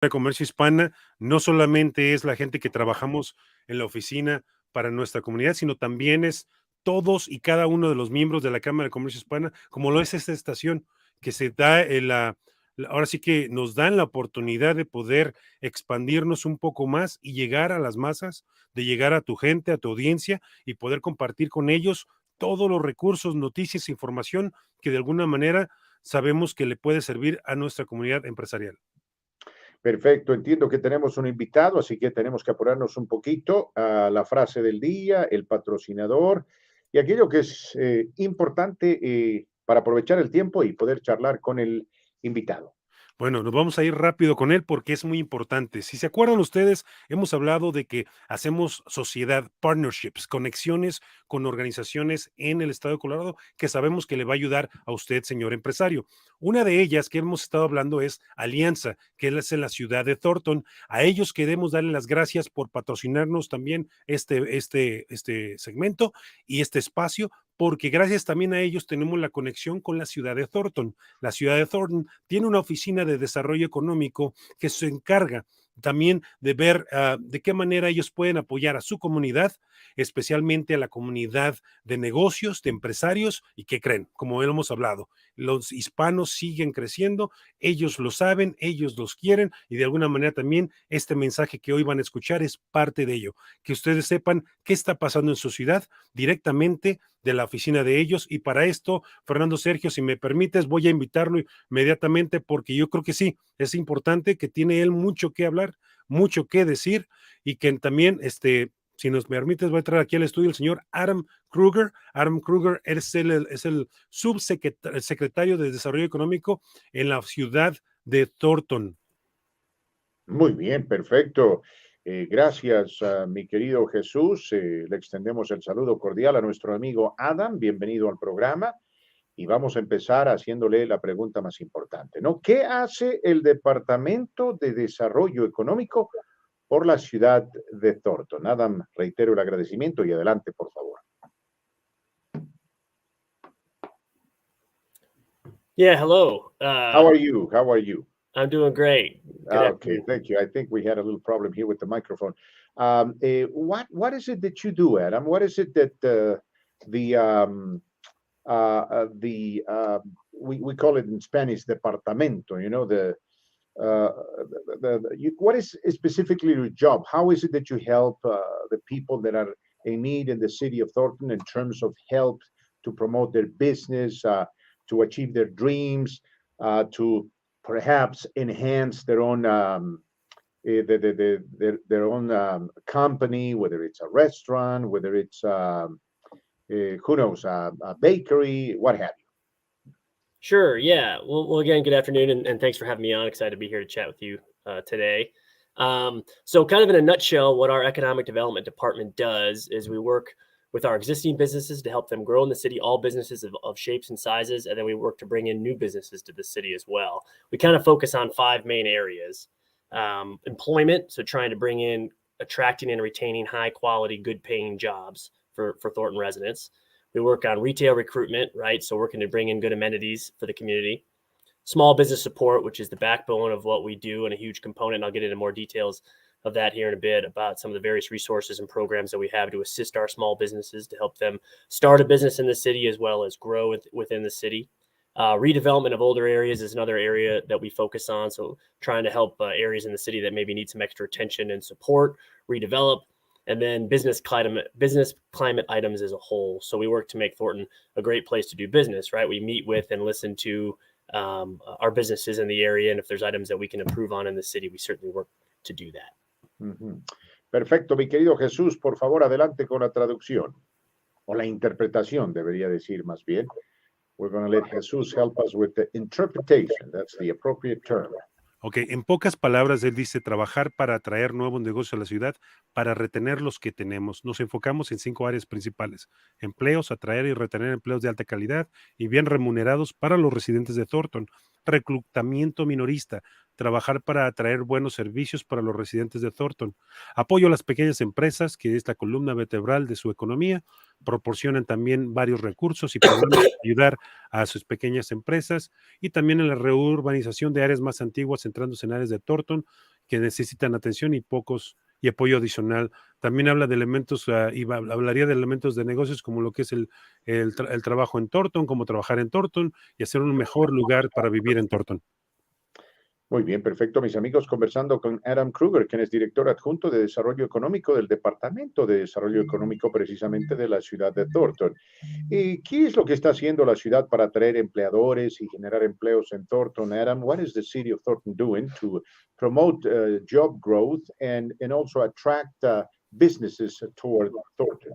de Comercio Hispana no solamente es la gente que trabajamos en la oficina para nuestra comunidad, sino también es todos y cada uno de los miembros de la Cámara de Comercio Hispana, como lo es esta estación, que se da ahora sí que nos dan la oportunidad de poder expandirnos un poco más y llegar a las masas, de llegar a tu gente, a tu audiencia y poder compartir con ellos todos los recursos, noticias, información que de alguna manera sabemos que le puede servir a nuestra comunidad empresarial. Perfecto, entiendo que tenemos un invitado, así que tenemos que apurarnos un poquito a la frase del día, el patrocinador y aquello que es importante para aprovechar el tiempo y poder charlar con el invitado. Bueno, nos vamos a ir rápido con él porque es muy importante. Si se acuerdan ustedes, hemos hablado de que hacemos sociedad, partnerships, conexiones con organizaciones en el estado de Colorado que sabemos que le va a ayudar a usted, señor empresario. Una de ellas que hemos estado hablando es Alianza, que es en la ciudad de Thornton. A ellos queremos darle las gracias por patrocinarnos también este segmento y este espacio, porque gracias también a ellos tenemos la conexión con la ciudad de Thornton. La ciudad de Thornton tiene una oficina de desarrollo económico que se encarga también de ver de qué manera ellos pueden apoyar a su comunidad, especialmente a la comunidad de negocios, de empresarios, y ¿qué creen? Como hemos hablado, los hispanos siguen creciendo, ellos lo saben, ellos los quieren, y de alguna manera también este mensaje que hoy van a escuchar es parte de ello, que ustedes sepan qué está pasando en su ciudad directamente de la oficina de ellos, y para esto, Fernando Sergio, si me permites, voy a invitarlo inmediatamente porque yo creo que sí, es importante, que tiene él mucho que hablar, mucho que decir, y que también, si nos permites, voy a traer aquí al estudio el señor Adam Krueger. Adam Krueger es el subsecretario de Desarrollo Económico en la ciudad de Thornton. Muy bien, perfecto. Gracias, mi querido Jesús. Le extendemos el saludo cordial a nuestro amigo Adam. Bienvenido al programa. Y vamos a empezar haciéndole la pregunta más importante, ¿no? ¿Qué hace el Departamento de Desarrollo Económico por la ciudad de Thornton? Adam, reitero el agradecimiento y adelante, por favor. Yeah, hello. How are you? How are you? I'm doing great. Good Okay, afternoon. thank you. I think we had a little problem here with the microphone. What is it that you do, Adam? What is it that we call it in Spanish departamento? You know what is specifically your job? How is it that you help the people that are in need in the city of Thornton in terms of help to promote their business, to achieve their dreams, to perhaps enhance their own their own company, whether it's a restaurant, whether it's who knows, a bakery, what have you. Sure. Yeah. Well, again, good afternoon, and thanks for having me on. Excited to be here to chat with you today. So kind of in a nutshell, what our economic development department does is we work with our existing businesses to help them grow in the city, all businesses of shapes and sizes, and then we work to bring in new businesses to the city as well. We kind of focus on 5 main areas. Employment, so trying to bring in, attracting and retaining high quality, good paying jobs for Thornton residents. We work on retail recruitment, right? So working to bring in good amenities for the community. Small business support, which is the backbone of what we do and a huge component. I'll get into more details of that here in a bit about some of the various resources and programs that we have to assist our small businesses to help them start a business in the city as well as grow within the city. Redevelopment of older areas is another area that we focus on. So trying to help areas in the city that maybe need some extra attention and support, redevelop. And then business climate items as a whole. So we work to make Thornton a great place to do business, right? We meet with and listen to our businesses in the area. And if there's items that we can improve on in the city, we certainly work to do that. Uh-huh. Perfecto, mi querido Jesús, por favor, adelante con la traducción. O la interpretación, debería decir más bien. We're going to let Jesús help us with the interpretation. That's the appropriate term. Ok, en pocas palabras, él dice trabajar para atraer nuevos negocios a la ciudad, para retener los que tenemos. Nos enfocamos en 5 áreas principales: empleos, atraer y retener empleos de alta calidad y bien remunerados para los residentes de Thornton; reclutamiento minorista, trabajar para atraer buenos servicios para los residentes de Thornton. Apoyo a las pequeñas empresas, que es la columna vertebral de su economía. Proporcionan también varios recursos y programas para ayudar a sus pequeñas empresas, y también en la reurbanización de áreas más antiguas, centrándose en áreas de Thornton que necesitan atención y apoyo adicional. También habla de elementos, hablaría de elementos de negocios como lo que es el trabajo en Thornton, cómo trabajar en Thornton y hacer un mejor lugar para vivir en Thornton. Muy bien, perfecto, mis amigos, conversando con Adam Krueger, quien es director adjunto de Desarrollo Económico del Departamento de Desarrollo Económico precisamente de la ciudad de Thornton. ¿Y qué es lo que está haciendo la ciudad para atraer empleadores y generar empleos en Thornton, Adam? What is the city of Thornton doing to promote job growth and also attract businesses toward Thornton?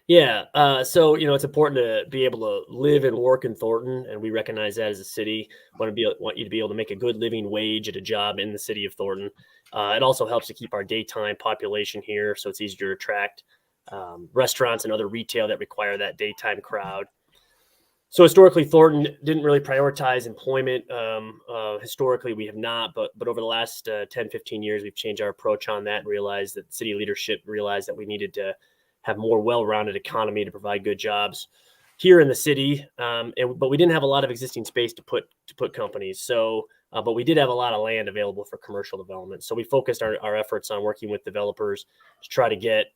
Yeah. So, it's important to be able to live and work in Thornton, and we recognize that as a city. Want you to be able to make a good living wage at a job in the city of Thornton. It also helps to keep our daytime population here, so it's easier to attract restaurants and other retail that require that daytime crowd. So historically, Thornton didn't really prioritize employment. Historically, we have not, but over the last 10, 15 years, we've changed our approach on that and realized that city leadership realized that we needed to have more well-rounded economy to provide good jobs here in the city. But we didn't have a lot of existing space to put companies. So, but we did have a lot of land available for commercial development. So we focused our efforts on working with developers to try to get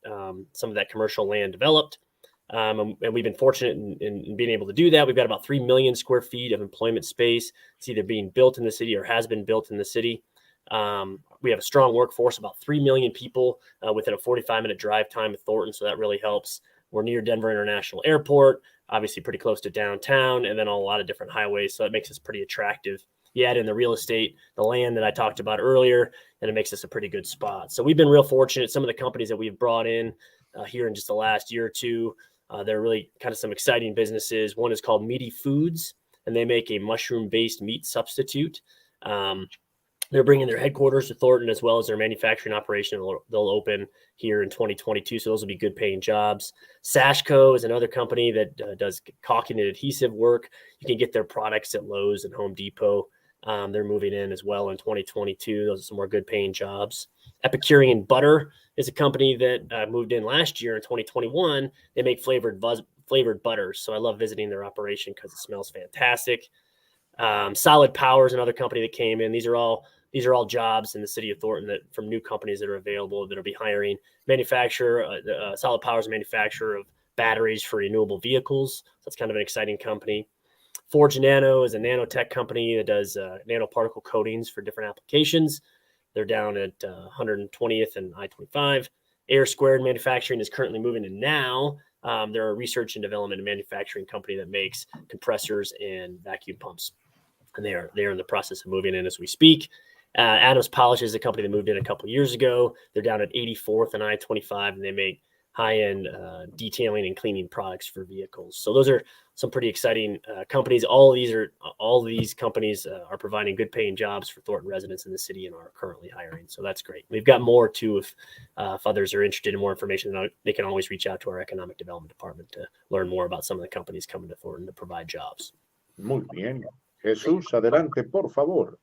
some of that commercial land developed. And we've been fortunate in being able to do that. We've got about 3 million square feet of employment space. It's either being built in the city or has been built in the city. We have a strong workforce, about 3 million people within a 45-minute drive time of Thornton. So that really helps. We're near Denver International Airport, obviously pretty close to downtown, and then a lot of different highways. So that makes us pretty attractive. You add in the real estate, the land that I talked about earlier, and it makes us a pretty good spot. So we've been real fortunate. Some of the companies that we've brought in here in just the last year or two, they're really kind of some exciting businesses. One is called Meaty Foods, and they make a mushroom-based meat substitute. They're bringing their headquarters to Thornton as well as their manufacturing operation. They'll open here in 2022. So those will be good paying jobs. Sashco is another company that does caulking and adhesive work. You can get their products at Lowe's and Home Depot. They're moving in as well in 2022. Those are some more good paying jobs. Epicurean Butter is a company that moved in last year in 2021. They make flavored butters. So I love visiting their operation because it smells fantastic. Solid Power is another company that came in. These are all jobs in the city of Thornton that from new companies that are available that'll be hiring. Solid Power is a manufacturer of batteries for renewable vehicles. So that's kind of an exciting company. Forge Nano is a nanotech company that does nanoparticle coatings for different applications. They're down at 120th and I-25. Air Squared Manufacturing is currently moving in now. They're a research and development and manufacturing company that makes compressors and vacuum pumps. And they're in the process of moving in as we speak. Adams Polish is a company that moved in a couple of years ago. They're down at 84th and I-25, and they make high-end detailing and cleaning products for vehicles. So those are some pretty exciting companies. All of these companies are providing good-paying jobs for Thornton residents in the city and are currently hiring. So that's great. We've got more too. If others are interested in more information, they can always reach out to our economic development department to learn more about some of the companies coming to Thornton to provide jobs. Muy bien. Jesús, adelante, por favor.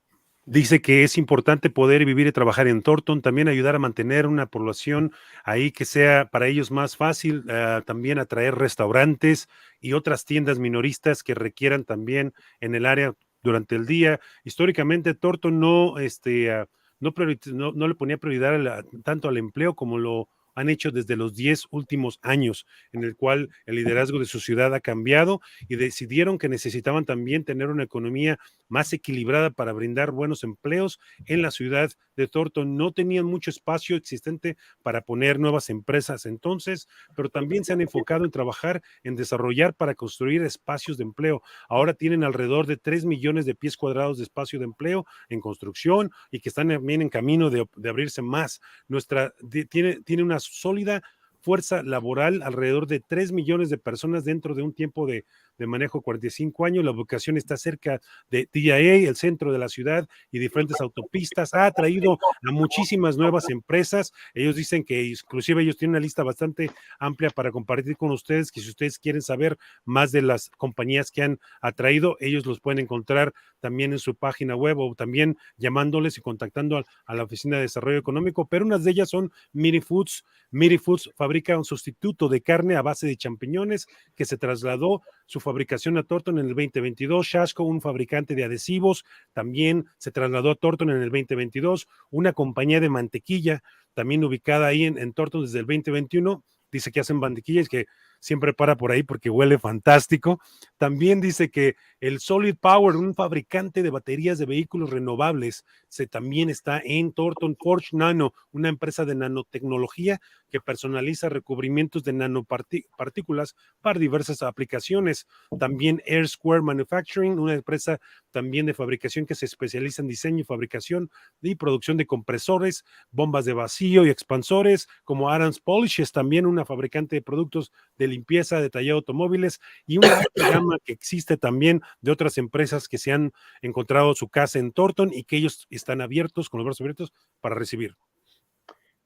Dice que es importante poder vivir y trabajar en Thornton, también ayudar a mantener una población ahí que sea para ellos más fácil, también atraer restaurantes y otras tiendas minoristas que requieran también en el área durante el día. Históricamente, Thornton no le ponía prioridad tanto al empleo como lo han hecho desde los 10 últimos años, en el cual el liderazgo de su ciudad ha cambiado y decidieron que necesitaban también tener una economía más equilibrada para brindar buenos empleos en la ciudad de Thornton. No tenían mucho espacio existente para poner nuevas empresas entonces, pero también se han enfocado en trabajar, en desarrollar para construir espacios de empleo. Ahora tienen alrededor de 3 millones de pies cuadrados de espacio de empleo en construcción y que están también en camino de abrirse más. Tiene una sólida fuerza laboral, alrededor de 3 millones de personas dentro de un tiempo de de manejo, 45 años. La ubicación está cerca de DIA, el centro de la ciudad, y diferentes autopistas. Ha atraído a muchísimas nuevas empresas. Ellos dicen que inclusive ellos tienen una lista bastante amplia para compartir con ustedes, que si ustedes quieren saber más de las compañías que han atraído, ellos los pueden encontrar también en su página web o también llamándoles y contactando a la Oficina de Desarrollo Económico, pero unas de ellas son Miri Foods. Miri Foods fabrica un sustituto de carne a base de champiñones que se trasladó su fabricación a Thornton en el 2022. Shashko, un fabricante de adhesivos, también se trasladó a Thornton en el 2022. Una compañía de mantequilla, también ubicada ahí en Thornton desde el 2021, dice que hacen mantequillas, que siempre para por ahí porque huele fantástico. También dice que el Solid Power, un fabricante de baterías de vehículos renovables, también está en Thornton. Forge Nano, una empresa de nanotecnología que personaliza recubrimientos de nanopartículas para diversas aplicaciones. También Air Square Manufacturing, una empresa también de fabricación que se especializa en diseño y fabricación y producción de compresores, bombas de vacío y expansores, como Adams Polishes, también una fabricante de productos de limpieza, de taller de automóviles, y una amplia gama que existe también de otras empresas que se han encontrado su casa en Thornton y que ellos están abiertos, con los brazos abiertos, para recibir.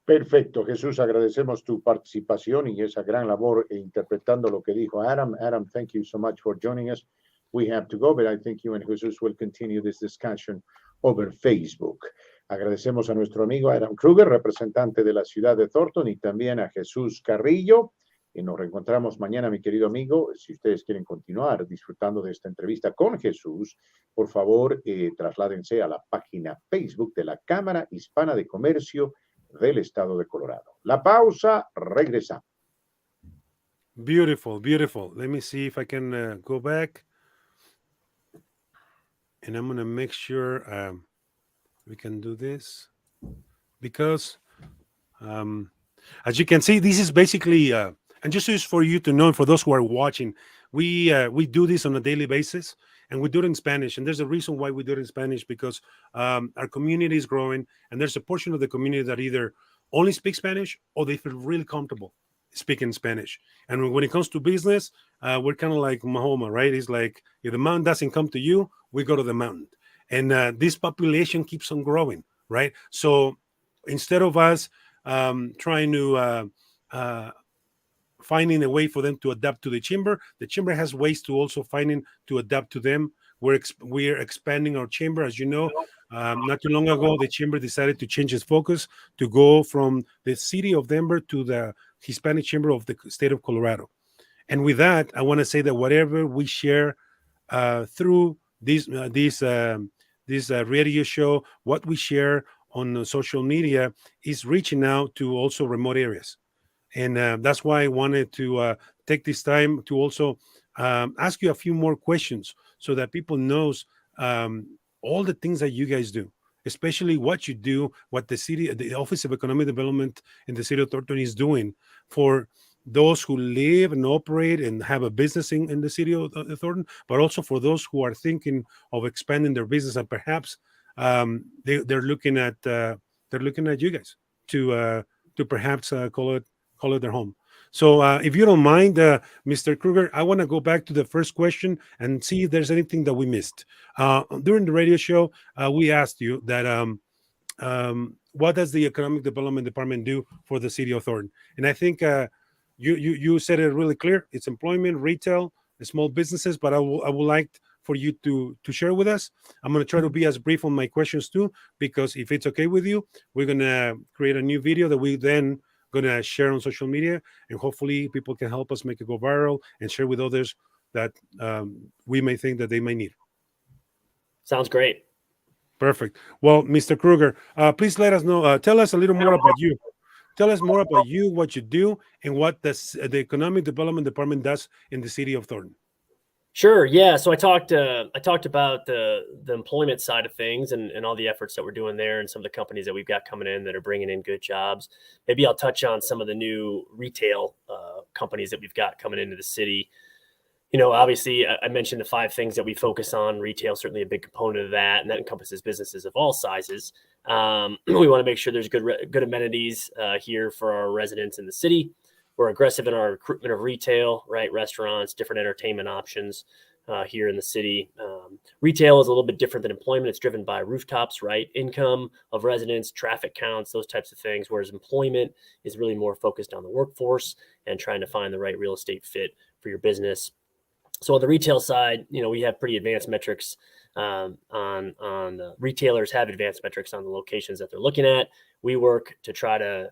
Perfecto, Jesús, agradecemos tu participación y esa gran labor interpretando lo que dijo Adam. Adam, thank you so much for joining us. We have to go, but I think you and Jesus will continue this discussion over Facebook. Agradecemos a nuestro amigo Adam Krueger, representante de la ciudad de Thornton, y también a Jesús Carrillo. Y nos reencontramos mañana, mi querido amigo. Si ustedes quieren continuar disfrutando de esta entrevista con Jesús, por favor, trasládense a la página Facebook de la Cámara Hispana de Comercio del Estado de Colorado. La pausa, regresamos. Beautiful, beautiful. Let me see if I can go back. And I'm going to make sure we can do this. Because, as you can see, this is basically, and just for you to know, for those who are watching, we do this on a daily basis. And we do it in Spanish. And there's a reason why we do it in Spanish, because our community is growing. And there's a portion of the community that either only speaks Spanish or they feel really comfortable speaking Spanish. And when it comes to business, we're kind of like Mahoma, right? It's like, if the mountain doesn't come to you, we go to the mountain. And this population keeps on growing, right? So instead of us trying to finding a way for them to adapt to the chamber has ways to also finding to adapt to them. We're expanding our chamber. As you know, not too long ago, the chamber decided to change its focus to go from the city of Denver to the Hispanic Chamber of the state of Colorado. And with that, I want to say that whatever we share through this radio show, what we share on social media is reaching out to also remote areas. And that's why I wanted to take this time to also ask you a few more questions so that people knows all the things that you guys do, especially what you do, what the Office of Economic Development in the city of Thornton is doing for those who live and operate and have a business in the city of Thornton, but also for those who are thinking of expanding their business and perhaps they're looking at you guys to perhaps call it their home. So if you don't mind, Mr. Krueger, I want to go back to the first question and see if there's anything that we missed. During the radio show, we asked you that what does the Economic Development Department do for the city of Thornton? And I think you said it really clear. It's employment, retail, small businesses, but I would like for you to share with us. I'm going to try to be as brief on my questions too, because if it's okay with you, we're going to create a new video that we then going to share on social media, and hopefully people can help us make it go viral and share with others that we may think that they may need. Sounds great. Perfect. Well, Mr. Krueger, please let us know. Tell us a little more about you. Tell us more about you, what you do, and what the Economic Development Department does in the city of Thornton. Sure. Yeah. So I talked about the employment side of things and all the efforts that we're doing there and some of the companies that we've got coming in that are bringing in good jobs. Maybe I'll touch on some of the new retail companies that we've got coming into the city. You know, obviously I mentioned the 5 things that we focus on. Retail, certainly a big component of that. And that encompasses businesses of all sizes. We want to make sure there's good amenities here for our residents in the city. We're aggressive in our recruitment of retail, right? Restaurants, different entertainment options here in the city. Retail is a little bit different than employment. It's driven by rooftops, right? Income of residents, traffic counts, those types of things. Whereas employment is really more focused on the workforce and trying to find the right real estate fit for your business. So on the retail side, we have pretty advanced metrics on retailers have advanced metrics on the locations that they're looking at. We work to try to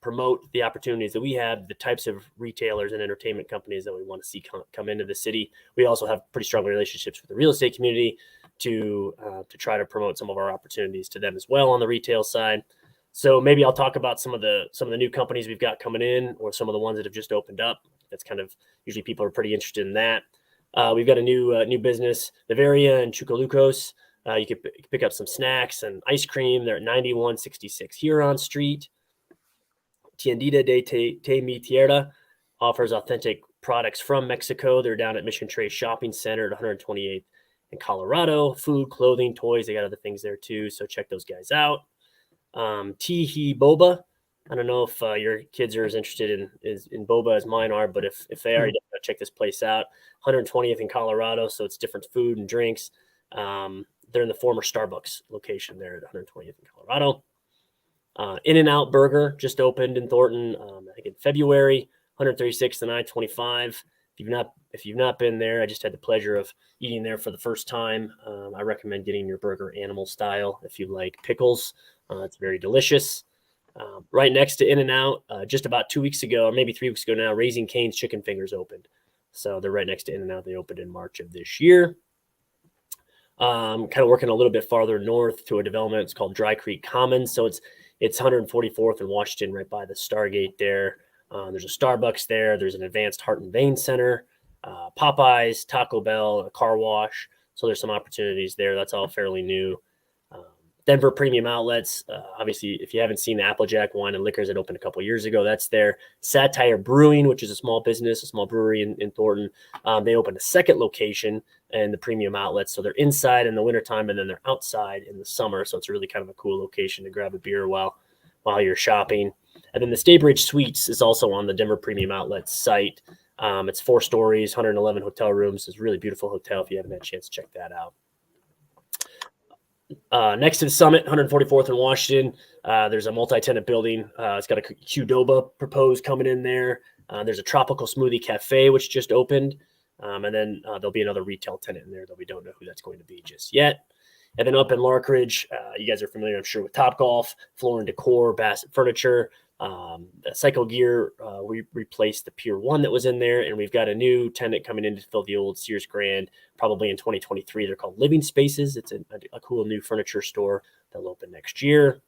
promote the opportunities that we have, the types of retailers and entertainment companies that we want to see come into the city. We also have pretty strong relationships with the real estate community to try to promote some of our opportunities to them as well on the retail side. So maybe I'll talk about some of the new companies we've got coming in, or some of the ones that have just opened up. That's kind of usually people are pretty interested in that. We've got a new business, Bavaria and Chucalucos. You can pick up some snacks and ice cream. They're at 9166 Huron Street. Tiendita de Mi Tierra offers authentic products from Mexico. They're down at Mission Trace Shopping Center at 128th in Colorado. Food, clothing, toys. They got other things there too. So check those guys out. Tihi Boba. I don't know if your kids are as interested in boba as mine are, but if they are, you gotta check this place out. 120th in Colorado, so it's different food and drinks. They're in the former Starbucks location there at 120th in Colorado. In-N-Out Burger just opened in Thornton, I think in February. 136th and I-25. If you've not been there, I just had the pleasure of eating there for the first time. I recommend getting your burger animal style if you like pickles. It's very delicious. Right next to In-N-Out, just about 2 weeks ago, or maybe 3 weeks ago now, Raising Cane's Chicken Fingers opened. So they're right next to In-N-Out. They opened in March of this year. Kind of working a little bit farther north to a development. It's called Dry Creek Commons. So it's 144th and Washington, right by the Stargate there. There's a Starbucks there. There's an advanced heart and vein center, Popeyes, Taco Bell, a car wash. So there's some opportunities there. That's all fairly new. Denver Premium Outlets. Obviously, if you haven't seen the Applejack Wine and Liquors that opened a couple of years ago, that's there. Satire Brewing, which is a small business, a small brewery in Thornton. They opened a second location in the Premium Outlets. So they're inside in the wintertime, and then they're outside in the summer. So it's really kind of a cool location to grab a beer while you're shopping. And then the Staybridge Suites is also on the Denver Premium Outlets site. It's 4 stories, 111 hotel rooms. It's a really beautiful hotel. If you haven't had a chance to check that out. Next to the Summit, 144th in Washington, there's a multi-tenant building. It's got a Qdoba proposed coming in there. There's a tropical smoothie cafe, which just opened. And then there'll be another retail tenant in there, though we don't know who that's going to be just yet. And then up in Larkridge, you guys are familiar, I'm sure, with Topgolf, Floor and Decor, Bassett Furniture. Cycle Gear, we replaced the Pier 1 that was in there, and we've got a new tenant coming in to fill the old Sears Grand, probably in 2023. They're called Living Spaces. It's a cool new furniture store that'll open next year.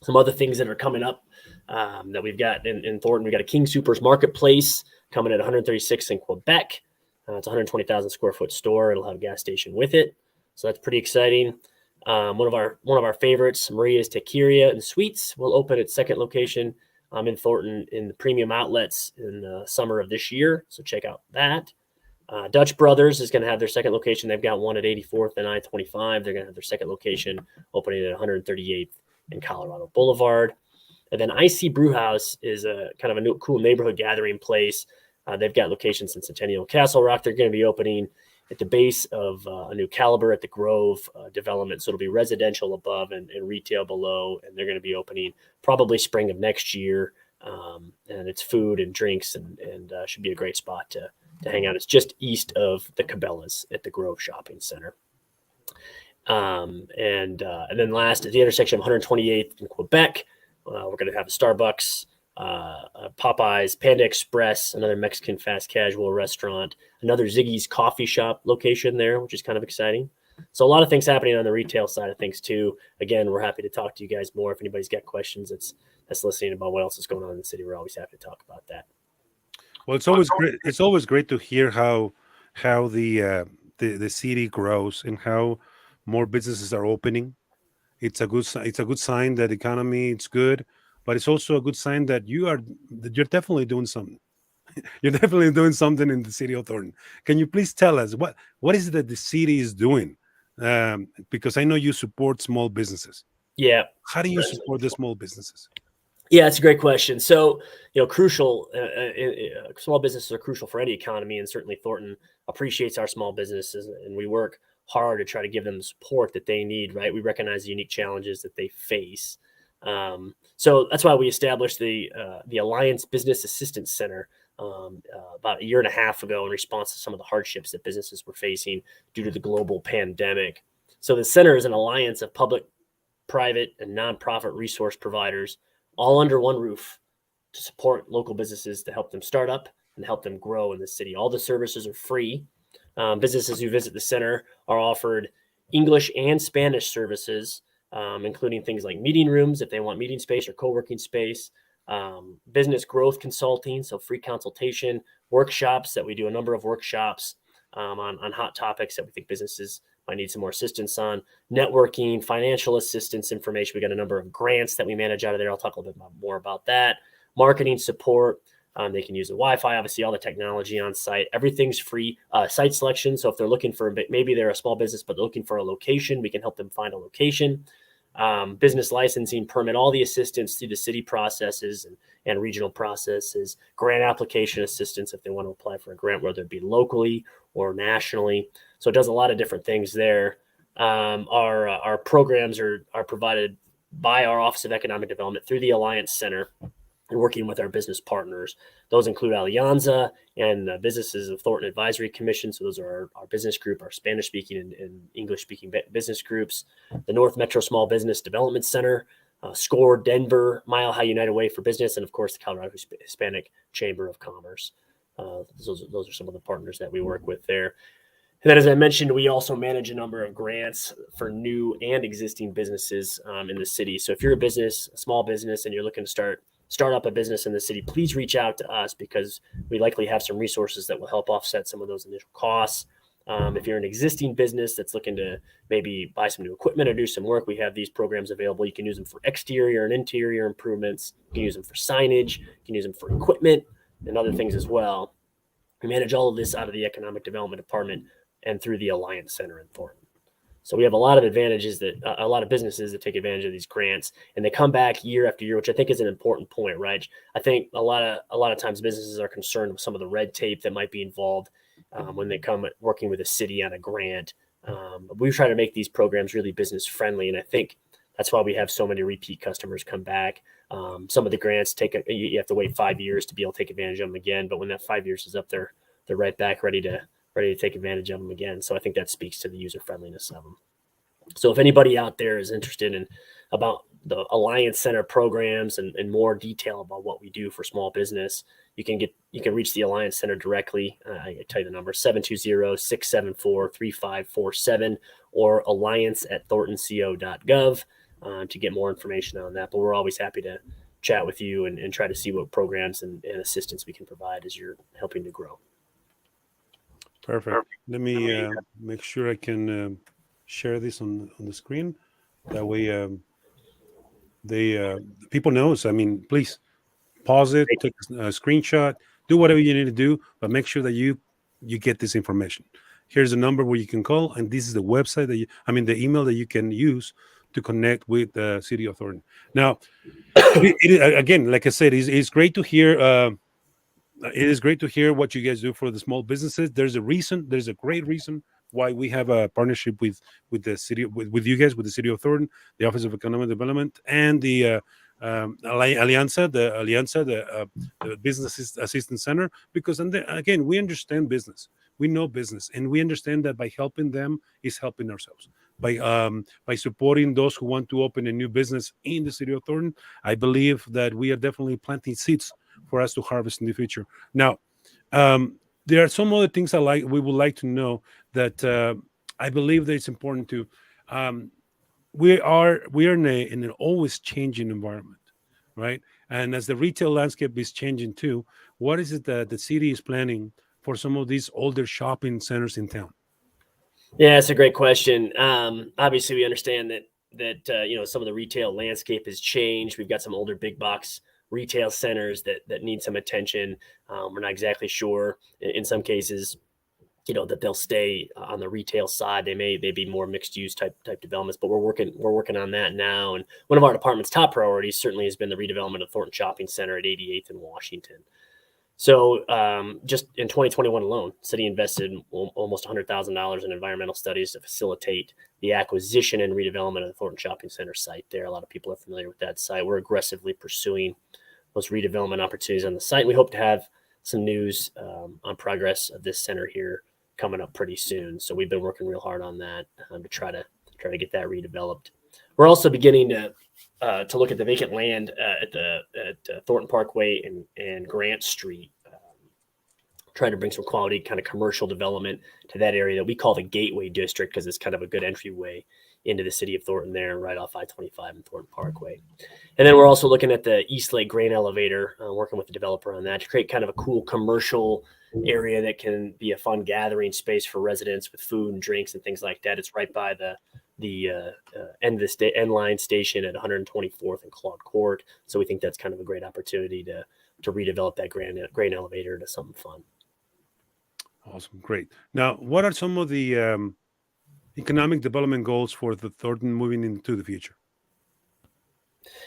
Some other things that are coming up that we've got in Thornton. We've got a King Soopers Marketplace coming at 136th in Quebec. It's a 120,000 square foot store. It'll have a gas station with it. So that's pretty exciting. One of our favorites, Maria's Taqueria and Sweets, will open its second location in Thornton in the Premium Outlets in the summer of this year. So check out that. Dutch Brothers is going to have their second location. They've got one at 84th and I-25. They're going to have their second location opening at 138th in Colorado Boulevard. And then IC Brewhouse is a kind of a new, cool neighborhood gathering place. They've got locations in Centennial, Castle Rock. They're going to be opening at the base of a new Caliber at the Grove development. So it'll be residential above and retail below. And they're going to be opening probably spring of next year. And it's food and drinks and should be a great spot to hang out. It's just east of the Cabela's at the Grove Shopping Center. And then last at the intersection of 128th in Quebec, we're going to have a Starbucks, Popeyes, Panda Express, another Mexican fast casual restaurant, another Ziggy's coffee shop location there, which is kind of exciting. So a lot of things happening on the retail side of things too. Again, we're happy to talk to you guys more. If anybody's got questions that's listening about what else is going on in the city, we're always happy to talk about that. Well, it's always great. It's always great to hear how the city grows and how more businesses are opening. It's a good sign that the economy is good, but it's also a good sign that you're definitely doing something. You're definitely doing something in the city of Thornton. Can you please tell us what is it that the city is doing? Because I know you support small businesses. Yeah. How do you support the small businesses? Yeah, it's a great question. So, crucial, small businesses are crucial for any economy, and certainly Thornton appreciates our small businesses, and we work hard to try to give them the support that they need, right? We recognize the unique challenges that they face. So that's why we established the Alliance Business Assistance Center about a year and a half ago in response to some of the hardships that businesses were facing due to the global pandemic. So the center is an alliance of public, private, and nonprofit resource providers all under one roof to support local businesses to help them start up and help them grow in the city. All the services are free. Businesses who visit the center are offered English and Spanish services, including things like meeting rooms if they want meeting space or co-working space, business growth consulting, so free consultation, workshops that we do a number of workshops on hot topics that we think businesses might need some more assistance on, networking, financial assistance information. We got a number of grants that we manage out of there. I'll talk a little bit more about that. Marketing support. They can use the Wi-Fi, obviously all the technology on site. Everything's free. Site selection. So if they're looking for, maybe they're a small business, but they're looking for a location, we can help them find a location. Business licensing, permit, all the assistance through the city processes and regional processes, grant application assistance if they want to apply for a grant, whether it be locally or nationally. So it does a lot of different things there. Our programs are provided by our Office of Economic Development through the Alliance Center and working with our business partners. Those include Alianza and Businesses of Thornton Advisory Commission. So those are our business group, our Spanish-speaking and English-speaking business groups. The North Metro Small Business Development Center, SCORE, Denver, Mile High United Way for Business, and of course the Colorado Hispanic Chamber of Commerce. Those are some of the partners that we work with there. And then, as I mentioned, we also manage a number of grants for new and existing businesses in the city. So if you're a small business, and you're looking to start up a business in the city, please reach out to us because we likely have some resources that will help offset some of those initial costs. If you're an existing business that's looking to maybe buy some new equipment or do some work, we have these programs available. You can use them for exterior and interior improvements. You can use them for signage. You can use them for equipment and other things as well. We manage all of this out of the Economic Development Department and through the Alliance Center in Thornton. So we have a lot of advantages that a lot of businesses that take advantage of these grants, and they come back year after year, which I think is an important point, right? I think a lot of times businesses are concerned with some of the red tape that might be involved when they come working with a city on a grant. We try to make these programs really business friendly, and I think that's why we have so many repeat customers come back. Some of the grants you have to wait 5 years to be able to take advantage of them again, but when that 5 years is up, they're right back ready to take advantage of them again. So I think that speaks to the user friendliness of them. So if anybody out there is interested in about the Alliance Center programs and more detail about what we do for small business, you can reach the Alliance Center directly. I tell you the number, 720-674-3547 or alliance@thorntonco.gov to get more information on that. But we're always happy to chat with you and try to see what programs and assistance we can provide as you're helping to grow. Perfect. Let me make sure I can share this on the screen. That way, people knows. I mean, please pause it, take a screenshot, do whatever you need to do, but make sure that you get this information. Here's the number where you can call, and this is the website the email that you can use to connect with the City of Thornton. Now, again, like I said, it's great to hear. It is great to hear what you guys do for the small businesses. There's a great reason why we have a partnership with the city, with you guys, with the City of Thornton, the Office of Economic Development, and the Alianza, the Business Assistance Center, because again, we understand business, we know business, and we understand that by helping them is helping ourselves. By supporting those who want to open a new business in the City of Thornton, I believe that we are definitely planting seeds for us to harvest in the future. Now, there are some other things we would like to know that I believe that it's important to. We are in an always changing environment, right? And as the retail landscape is changing too, what is it that the city is planning for some of these older shopping centers in town? Yeah, that's a great question. Obviously, we understand that some of the retail landscape has changed. We've got some older big box retail centers that need some attention. We're not exactly sure in some cases that they'll stay on the retail side. They be more mixed use type developments, but we're working on that now. And one of our department's top priorities certainly has been the redevelopment of Thornton Shopping Center at 88th and Washington. So just in 2021 alone, city invested almost $100,000 in environmental studies to facilitate the acquisition and redevelopment of the Thornton Shopping Center site there. A lot of people are familiar with that site. We're aggressively pursuing those redevelopment opportunities on the site. We hope to have some news on progress of this center here coming up pretty soon. So we've been working real hard on that to try to get that redeveloped. We're also beginning to look at the vacant land at Thornton Parkway and Grant Street, trying to bring some quality kind of commercial development to that area that we call the Gateway District, because it's kind of a good entryway into the city of Thornton there, right off I-25 and Thornton Parkway. And then we're also looking at the East Lake Grain Elevator, working with the developer on that to create kind of a cool commercial area that can be a fun gathering space for residents with food and drinks and things like that. It's right by the end line station at 124th and Claude Court. So we think that's kind of a great opportunity to redevelop that grain elevator into something fun. Awesome. Great. Now, what are some of the economic development goals for the Thornton moving into the future?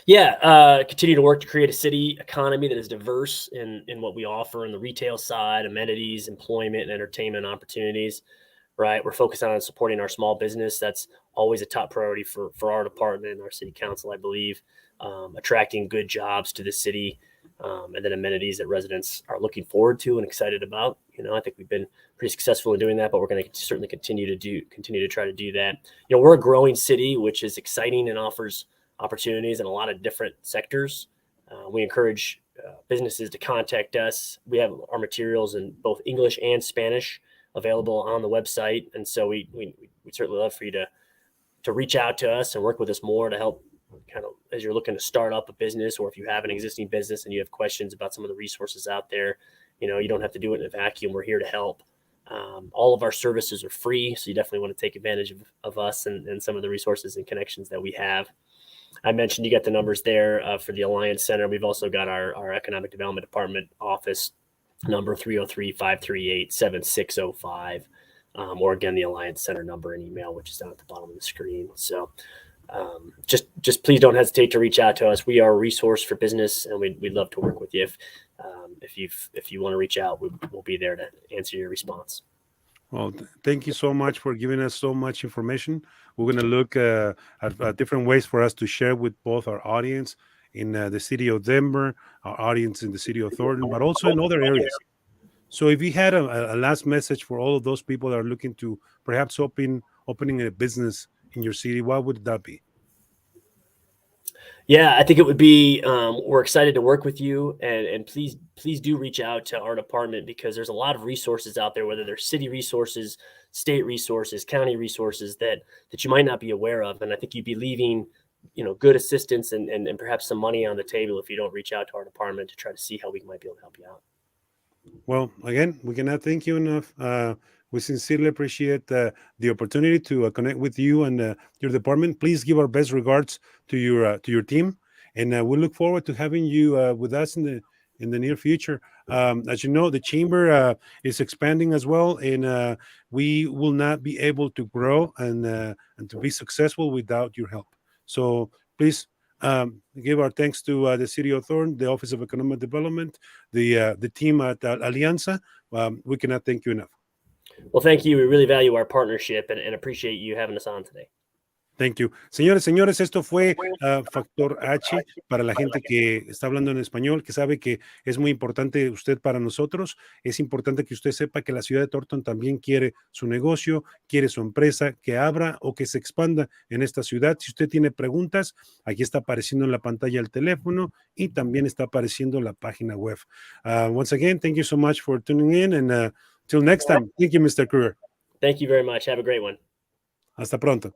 Yeah, continue to work to create a city economy that is diverse in what we offer in the retail side, amenities, employment, and entertainment opportunities. Right, we're focused on supporting our small business. That's always a top priority for our department and our city council, I believe. Attracting good jobs to the city, and then amenities that residents are looking forward to and excited about. I think we've been pretty successful in doing that, but we're going to certainly continue to try to do that. We're a growing city, which is exciting and offers opportunities in a lot of different sectors. We encourage businesses to contact us. We have our materials in both English and Spanish available on the website, and so we certainly love for you to reach out to us and work with us more to help kind of as you're looking to start up a business, or if you have an existing business and you have questions about some of the resources out there. You don't have to do it in a vacuum. We're here to help. All of our services are free, so you definitely want to take advantage of us and some of the resources and connections that we have. I mentioned you got the numbers there for the Alliance Center. We've also got our Economic Development Department office number 303-538-7605, or again, the Alliance Center number and email, which is down at the bottom of the screen. So just please don't hesitate to reach out to us. We are a resource for business, and we'd love to work with you. If you want to reach out, we'll be there to answer your response. Well, thank you so much for giving us so much information. We're going to look at different ways for us to share with both our audience in the city of Denver, our audience in the city of Thornton, but also in other areas. So if you had a last message for all of those people that are looking to perhaps opening a business in your city, what would that be? Yeah, I think it would be, we're excited to work with you, and please do reach out to our department, because there's a lot of resources out there, whether they're city resources, state resources, county resources that you might not be aware of. And I think you'd be leaving, good assistance and perhaps some money on the table if you don't reach out to our department to try to see how we might be able to help you out. Well, again, we cannot thank you enough. We sincerely appreciate the opportunity to connect with you and your department. Please give our best regards to your team, and we look forward to having you with us in the near future. As you know, the chamber is expanding as well, and we will not be able to grow and to be successful without your help. So please give our thanks to the City of Thornton, the Office of Economic Development, the team at Alianza. We cannot thank you enough. Well, thank you. We really value our partnership and appreciate you having us on today. Thank you. Señores, esto fue Factor H para la gente que está hablando en español, que sabe que es muy importante usted para nosotros. Es importante que usted sepa que la ciudad de Thornton también quiere su negocio, quiere su empresa que abra o que se expanda en esta ciudad. Si usted tiene preguntas, aquí está apareciendo en la pantalla el teléfono y también está apareciendo la página web. Once again, thank you so much for tuning in, and till next time. Thank you, Mr. Krueger. Thank you very much. Have a great one. Hasta pronto.